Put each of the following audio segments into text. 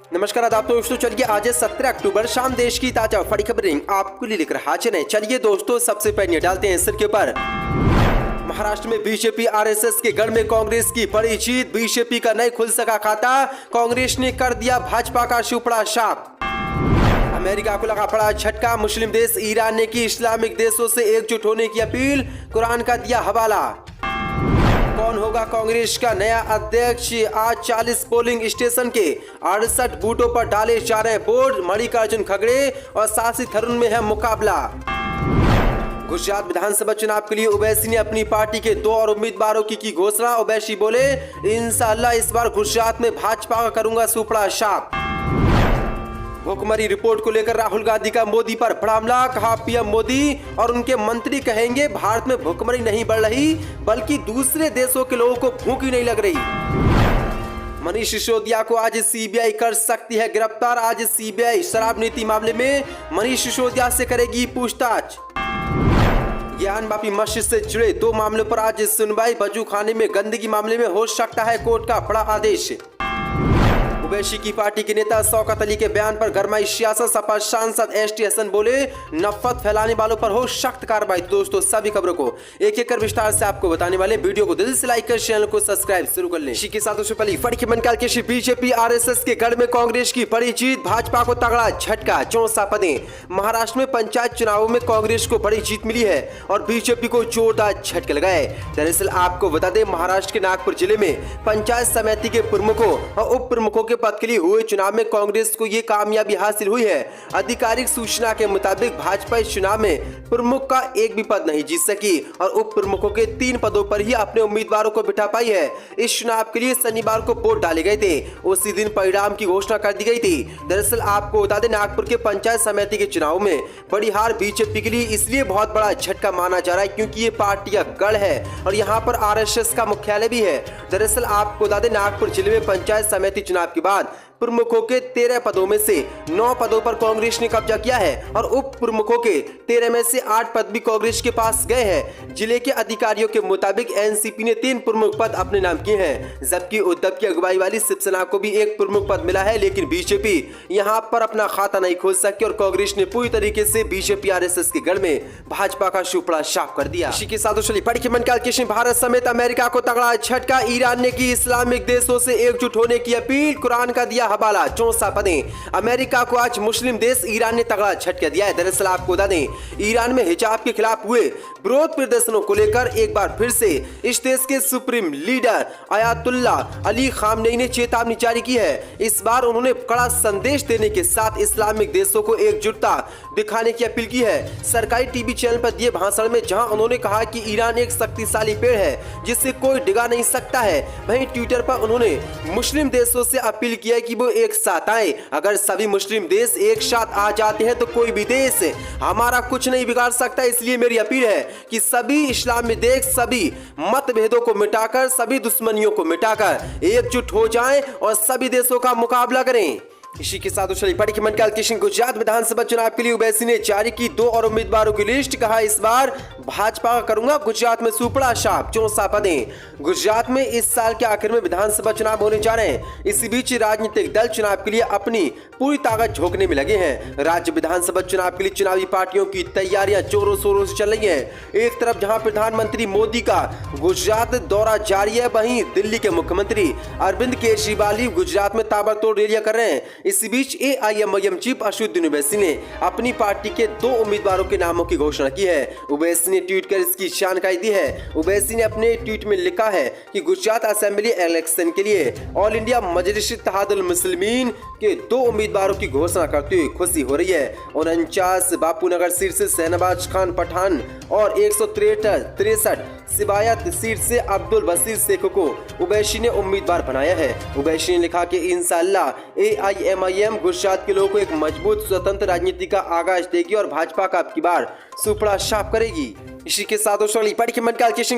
नमस्कार आदाब दोस्तों, चलिए आज है 17 अक्टूबर, शाम देश की ताजा बड़ी खबरें आपको लिए लेकर हाजिर हैं। चलिए दोस्तों, सबसे पहले डालते हैं सिर के ऊपर। महाराष्ट्र में बीजेपी आरएसएस के गढ़ में कांग्रेस की बड़ी जीत। बीजेपी का नहीं खुल सका खाता, कांग्रेस ने कर दिया भाजपा का सुपड़ा साफ। अमेरिका को लगा पड़ा झटका, मुस्लिम देश ईरान ने की इस्लामिक देशों से एकजुट होने की अपील, कुरान का दिया हवाला। कौन होगा कांग्रेस का नया अध्यक्ष? आज 40 पोलिंग स्टेशन के 68 बूथों पर डाले जा रहे बोर्ड। मल्लिकार्जुन खड़गे और शशि थरूर में है मुकाबला। गुजरात विधानसभा चुनाव के लिए ओवैसी ने अपनी पार्टी के 2 और उम्मीदवारों की घोषणा। ओवैसी बोले, इंशाअल्लाह इस बार गुजरात में भाजपा का करूंगा सुपड़ा साफ। भुखमरी रिपोर्ट को लेकर राहुल गांधी का मोदी पर बड़ा हमला। कहा, पीएम मोदी और उनके मंत्री कहेंगे भारत में भुखमरी नहीं बढ़ रही, बल्कि दूसरे देशों के लोगों को भूख ही नहीं लग रही। मनीष सिसोदिया को आज सीबीआई कर सकती है गिरफ्तार। आज सीबीआई शराब नीति मामले में मनीष सिसोदिया से करेगी पूछताछ। ज्ञान वापी मस्जिद से जुड़े 2 मामलों पर आज सुनवाई। बजू खाने में गंदगी मामले में हो सकता है कोर्ट का बड़ा आदेश। ओवैसी की पार्टी के नेता शौकत अली के बयान पर गरमाई सियासत। सपा सांसद एसटी हसन बोले, नफरत फैलाने वालों पर हो सख्त कार्रवाई। दोस्तों, सभी खबरों को एक एक कर विस्तार से आपको बताने वाले, वीडियो को दिल से लाइक कर चैनल को सब्सक्राइब शुरू कर लें। इसी के साथ पहले फड़ी की बनकाल के बीजेपी आरएसएस के गढ़ में कांग्रेस की बड़ी जीत। भाजपा को तगड़ा झटका, 64 पदें। महाराष्ट्र में पंचायत चुनावों में कांग्रेस को बड़ी जीत मिली है और बीजेपी को जोरदार झटके लगाए। दरअसल आपको बता दें, महाराष्ट्र के नागपुर जिले में पंचायत समिति के प्रमुखों और उप प्रमुखों के पद के लिए हुए चुनाव में कांग्रेस को ये कामयाबी हासिल हुई है। आधिकारिक सूचना के मुताबिक भाजपा इस चुनाव में प्रमुख का एक भी पद नहीं जीत सकी और उप प्रमुखों के 3 पदों पर ही अपने उम्मीदवारों को बिठा पाई है। इस चुनाव के लिए शनिवार को वोट डाले गए थे, उसी दिन परिणाम की घोषणा कर दी गई थी। दरअसल आपको बता दें, नागपुर के पंचायत समिति के चुनाव में बड़ी हार बीजेपी के लिए इसलिए बहुत बड़ा झटका माना जा रहा है क्योंकि ये पार्टी का गढ़ है और यहाँ पर आरएसएस का मुख्यालय भी है। दरअसल आपको बता दें, नागपुर जिले में पंचायत समिति चुनाव के बाद प्रमुखों के 13 पदों में से 9 पदों पर कांग्रेस ने कब्जा किया है और उप प्रमुखों के 13 में से 8 पद भी कांग्रेस के पास गए हैं। जिले के अधिकारियों के मुताबिक एनसीपी ने 3 प्रमुख पद अपने नाम किए हैं, जबकि उद्धव की अगुवाई वाली शिवसेना को भी 1 प्रमुख पद मिला है। लेकिन बीजेपी यहां पर अपना खाता नहीं खोल सकी और कांग्रेस ने पूरी तरीके से बीजेपी आरएसएस के गढ़ में भाजपा का सुपड़ा साफ कर दिया। इसी के साथ भारत समेत अमेरिका को तगड़ा झटका। ईरान ने की इस्लामिक देशों से एकजुट होने की अपील, कुरान का दिया हवाला। 64 पदें। अमेरिका को आज मुस्लिम देश ईरान ने तगड़ा झटका दिया है। दरअसल आपको बता दें, ईरान में हिजाब के खिलाफ हुए विरोध प्रदर्शनों को लेकर एक बार फिर से इस देश के supreme leader ayatollah Ali Khamenei ने चेतावनी जारी की है। इस बार उन्होंने कड़ा संदेश देने के साथ इस्लामिक देशों को एकजुटता दिखाने की अपील की है। सरकारी टीवी चैनल पर दिए भाषण में जहां उन्होंने कहा कि ईरान एक शक्तिशाली पेड़ है जिससे कोई डिगा नहीं सकता है, वहीं ट्विटर पर उन्होंने मुस्लिम देशों से अपील किया है कि वो एक साथ आए। अगर सभी मुस्लिम देश एक साथ आ जाते हैं तो कोई भी देश हमारा कुछ नहीं बिगाड़ सकता। इसलिए मेरी अपील है कि सभी इस्लामी देश सभी मतभेदों को मिटाकर, सभी दुश्मनियों को मिटाकर एकजुट हो जाएं और सभी देशों का मुकाबला करें। इसी के साथ गुजरात विधानसभा चुनाव के लिए ओवैसी ने जारी की 2 और उम्मीदवारों की लिस्ट। कहा, इस बार भाजपा का करूंगा गुजरात में सुपड़ा साफ। 64 पदें। गुजरात में इस साल के आखिर में विधानसभा चुनाव होने जा रहे हैं। इसी बीच राजनीतिक दल चुनाव के लिए अपनी पूरी ताकत झोंकने में लगे हैं। राज्य विधानसभा चुनाव के लिए चुनावी पार्टियों की तैयारियां जोरों शोरों से चल रही हैं। एक तरफ जहां प्रधानमंत्री मोदी का गुजरात दौरा जारी है, वहीं दिल्ली के मुख्यमंत्री अरविंद केजरीवाल भी गुजरात में ताबड़तोड़ रैलियां कर रहे हैं। इसी बीच एआईएमआईएम चीफ अशुद्दीन ओवैसी ने अपनी पार्टी के 2 उम्मीदवारों के नामों की घोषणा की है। ओवैसी ने ट्वीट कर इसकी जानकारी दी है। ओवैसी ने अपने ट्वीट में लिखा है कि गुजरात असेंबली इलेक्शन के लिए ऑल इंडिया मजलिस इत्तेहादुल मुस्लिमीन के 2 उम्मीदवारों की घोषणा करते हुए खुशी हो रही है। 49 बापूनगर सीट से शहनवाज खान पठान और 163 सिबायत सीट से अब्दुल बशीर शेख को ओवैसी ने उम्मीदवार बनाया है। ओवैसी ने लिखा कि इंशाअल्लाह एआईएमआईएम गुजरात के लोगों को एक मजबूत स्वतंत्र राजनीति का आगाज देगी और भाजपा का अब की बार सुपड़ा साफ करेगी। इसी के साथ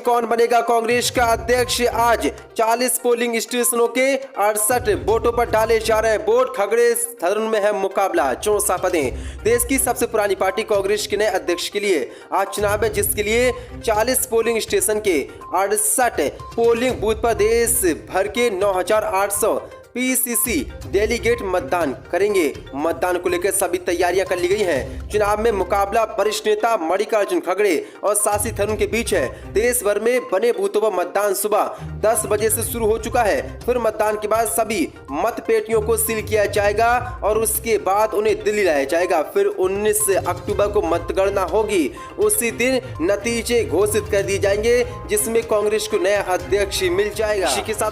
कौन बनेगा कांग्रेस का अध्यक्ष? आज 40 पोलिंग स्टेशनों के 68 वोटों पर डाले जा रहे हैं वोट। खड़गे थरूर में है मुकाबला। 64 पदें। देश की सबसे पुरानी पार्टी कांग्रेस के नए अध्यक्ष के लिए आज चुनाव है, जिसके लिए 40 पोलिंग स्टेशन के 68 पोलिंग बूथ पर देश भर के 9,800 पीसीसी डेलीगेट मतदान करेंगे। मतदान को लेकर सभी तैयारियां कर ली गई हैं। चुनाव में मुकाबला वरिष्ठ नेता मल्लिकार्जुन खड़गे और शशि थरूर के बीच है। देश भर में बने बूथों पर मतदान सुबह 10 बजे से शुरू हो चुका है। फिर मतदान के बाद सभी मत पेटियों को सील किया जाएगा और उसके बाद उन्हें दिल्ली लाया जाएगा। फिर 19 अक्टूबर को मतगणना होगी। उसी दिन नतीजे घोषित कर दिए जाएंगे, जिसमें कांग्रेस को नया अध्यक्ष मिल जाएगा। इसी के साथ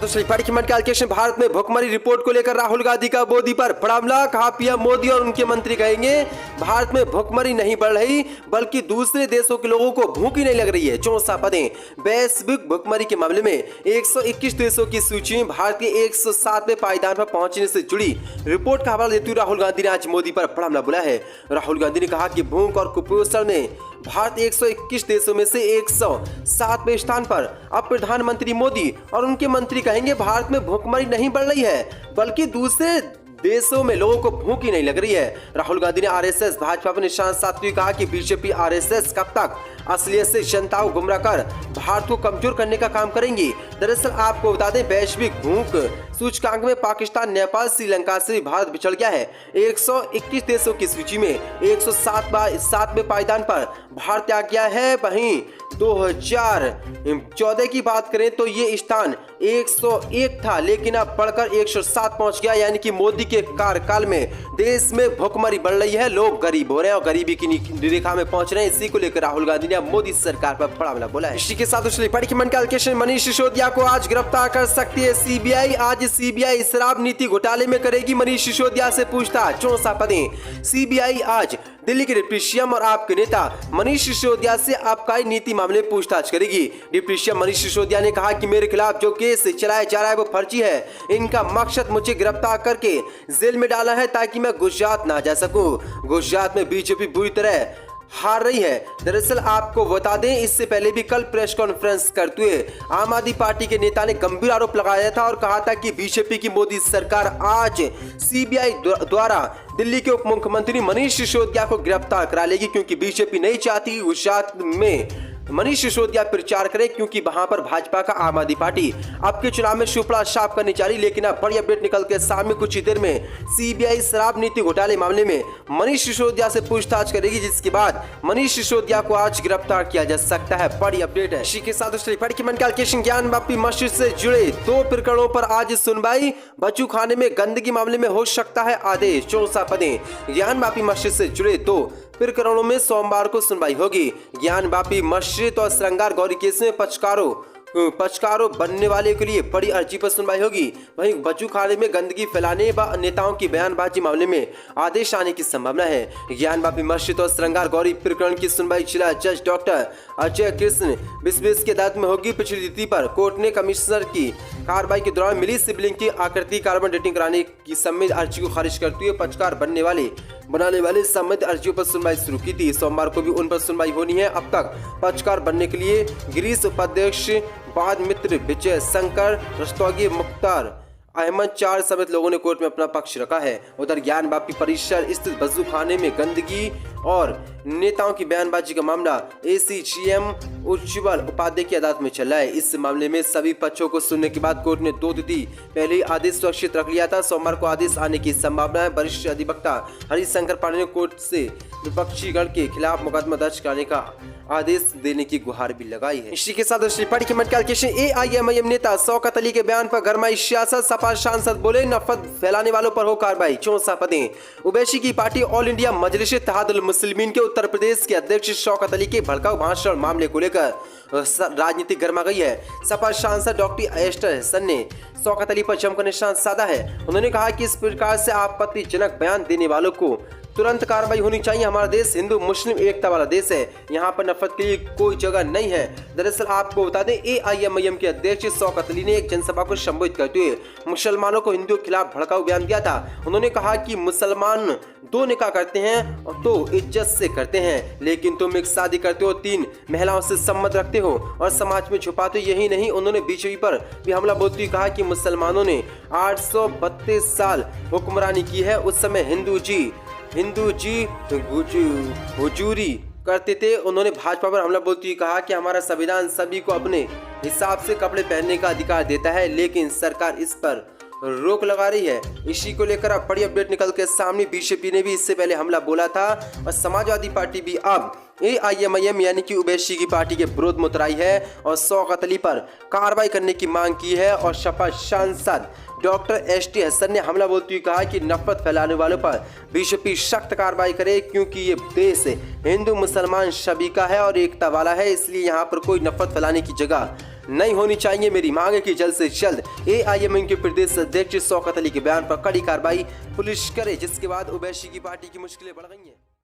भारत में भुखमरी रिपोर्ट को लेकर राहुल गांधी का मोदी पर बड़ा हमला। कहा पीएम मोदी और उनके मंत्री कहेंगे भारत में भुखमरी नहीं बढ़ रही, बल्कि दूसरे देशों के लोगों को भूख ही नहीं लग रही है। 64 पदें। वैश्विक भुखमरी के मामले में 121 देशों की सूची में भारत के 107वें पायदान पर पहुंचने से जुड़ी रिपोर्ट का हवाला देते हुए राहुल गांधी ने आज मोदी पर बड़ा हमला बोला है। राहुल गांधी ने कहा कि भूख और कुपोषण में भारत 121 देशों में से 107वें स्थान पर। अब प्रधानमंत्री मोदी और उनके मंत्री कहेंगे भारत में भुखमरी नहीं बढ़ रही है, बल्कि दूसरे देशों में लोगों को भूख ही नहीं लग रही है। राहुल गांधी ने आरएसएस भाजपा पर निशाना साधते हुए कहा कि बीजेपी आरएसएस कब तक असलियत से जनता को गुमराह कर भारत को कमजोर करने का काम करेंगी। दरअसल आपको बता दें, वैश्विक भूख सूचकांक में पाकिस्तान, नेपाल, श्रीलंका से भारत पिछड़ गया है। 121 देशों की सूची में 107वें पायदान पर भारत आ गया है। वहीं 2014 की बात करें तो ये स्थान 101 था, लेकिन अब बढ़कर 107 पहुंच गया। यानी कि मोदी के कार्यकाल में देश में भुखमरी बढ़ रही है, लोग गरीब हो रहे हैं और गरीबी की रेखा में पहुंच रहे हैं। इसी को लेकर राहुल गांधी ने मोदी सरकार पर बड़ा हमला बोला है। इसी के साथ मनीष सिसोदिया को आज गिरफ्तार कर सकती है सीबीआई। आज सीबीआई शराब नीति घोटाले में करेगी मनीष सिसोदिया से पूछताछ। 64 पदें। सीबीआई आज दिल्ली के डिप्टी सीएम और आपके नेता मनीष सिसोदिया से आबकारी नीति मामले में पूछताछ करेगी। डिप्टी सीएम मनीष सिसोदिया ने कहा कि मेरे खिलाफ जो केस चलाया जा रहा है वो फर्जी है। इनका मकसद मुझे गिरफ्तार करके जेल में डालना है ताकि मैं गुजरात ना जा सकूं। गुजरात में बीजेपी बुरी तरह हार रही है। दरअसल आपको बता दें, इससे पहले भी कल प्रेस कॉन्फ्रेंस करते हुए आम आदमी पार्टी के नेता ने गंभीर आरोप लगाया था और कहा था कि बीजेपी की मोदी सरकार आज सीबीआई द्वारा दिल्ली के उप मुख्यमंत्री मनीष सिसोदिया को गिरफ्तार करा लेगी, क्योंकि बीजेपी नहीं चाहती गुजरात में मनीष सिसोदिया प्रचार करे, क्योंकि वहां पर भाजपा का आम आदमी पार्टी अब के चुनाव में सुपड़ा साफ करनी चाहिए। लेकिन अब बड़ी अपडेट निकल के सामने, कुछ ही देर में सीबीआई शराब नीति घोटाले मामले में मनीष सिसोदिया से पूछताछ करेगी, जिसके बाद मनीष सिसोदिया को आज गिरफ्तार किया जा सकता है। बड़ी अपडेट है। इसी के साथ ज्ञान वापी मस्जिद से जुड़े 2 प्रकरणों पर आज सुनवाई। बच्चू खाने में गंदगी मामले में हो सकता है आदेश। 64 पदें। ज्ञान वापी मस्जिद से जुड़े 2 प्रकरणों में सोमवार को सुनवाई होगी। ज्ञान वापी मस्जिद और श्रृंगार गौरी केस में पक्षकारों बनने वाले के लिए बड़ी अर्जी पर सुनवाई होगी। वहीं बच्चू खाने में गंदगी फैलाने व नेताओं की बयानबाजी मामले में आदेश आने की संभावना है। ज्ञान वापी मस्जिद और श्रृंगार गौरी प्रकरण की सुनवाई जिला जज डॉक्टर अजय कृष्ण विश्वेश की अदालत में होगी। पिछली तिथि पर कोर्ट ने कमिश्नर की कार्रवाई के दौरान मिली सिबलिंग की आकृति कार्बन डेटिंग कराने की संबंधित अर्जी को खारिज करते हुए पक्षकार बनाने वाले संबंधित अर्जियों पर सुनवाई शुरू की थी। सोमवार को भी उन पर सुनवाई होनी है। अब तक पक्षकार बनने के लिए गिरीश उपाध्यक्ष, बाद मित्र, विजय शंकर, रस्तोगी, मुख्तार अहमद 4 समेत लोगों ने कोर्ट में अपना पक्ष रखा है। उधर ज्ञान वापी परिसर स्थित बच्चू खाने में गंदगी और नेताओं की बयानबाजी का मामला एसीजीएम उज्ज्वल उपाध्याय की अदालत में चल रहा है। इस मामले में सभी पक्षों को सुनने के बाद कोर्ट ने 2 तिथि पहले ही आदेश सुरक्षित रख लिया था। सोमवार को आदेश आने की संभावना है। वरिष्ठ अधिवक्ता हरिशंकर पांडे ने कोर्ट से विपक्षी गण के खिलाफ मुकदमा दर्ज कराने का आदेश देने की गुहार भी लगाई है। इसी के साथ एआईएमआईएम नेता शौकत अली के बयान पर गरमाई सियासत। सपा सांसद बोले नफरत फैलाने वालों पर हो कार्रवाई। 64 पदें। ओवैसी की पार्टी ऑल इंडिया मजलिस इत्तेहादुल मुस्लिमीन के उत्तर प्रदेश के अध्यक्ष शौकत अली के भड़काऊ भाषण मामले को लेकर राजनीति गर्मा गई है। सपा सांसद डॉक्टर एस्टर हसन ने शौकत अली पर जमकर निशाना साधा है। उन्होंने कहा कि इस प्रकार से आपत्तिजनक बयान देने वालों को तुरंत कार्रवाई होनी चाहिए। हमारा देश हिंदू मुस्लिम एकता वाला देश है, यहाँ पर नफरत के लिए कोई जगह नहीं है। दरअसल आपको बता दें, एआईएमआईएम के अध्यक्ष शौकत अली ने एक जनसभा को संबोधित करते हुए मुसलमानों को हिंदुओं के खिलाफ भड़काऊ बयान दिया था। उन्होंने कहा कि मुसलमान 2 निकाह करते हैं तो इज्जत से करते हैं, लेकिन तुम एक शादी करते हो, 3 महिलाओं से संबंध रखते हो और समाज में छुपाते हो। यही नहीं, उन्होंने बीजेपी पर भी हमला बोलते हुए कहा कि मुसलमानों ने 832 साल हुक्मरानी की है। उस समय हिंदू जी हुजूरी करते थे। उन्होंने भाजपा पर हमला बोलते हुए कहा कि हमारा संविधान सभी को अपने हिसाब से कपड़े पहनने का अधिकार देता है, लेकिन सरकार इस पर रोक लगा रही है। इसी को लेकर अब बड़ी अपडेट निकल के सामने। बीजेपी ने भी इससे पहले हमला बोला था और समाजवादी पार्टी भी अब AIMIM यानी कि ओवैसी की पार्टी के विरोध में उतराई है और शौकत अली पर कार्रवाई करने की मांग की है। और सपा सांसद डॉक्टर ST हसन ने हमला बोलते हुए कहा कि नफरत फैलाने वालों पर बीजेपी सख्त कार्रवाई करे, क्योंकि ये देश हिंदू मुसलमान सभी का है और एकता वाला है, इसलिए यहाँ पर कोई नफरत फैलाने की जगह नहीं होनी चाहिए। मेरी मांग है कि जल्द से जल्द AIMIM के प्रदेश अध्यक्ष शौकत अली के बयान पर कड़ी कार्रवाई पुलिस करे, जिसके बाद ओवैसी की पार्टी की मुश्किलें बढ़ गई हैं।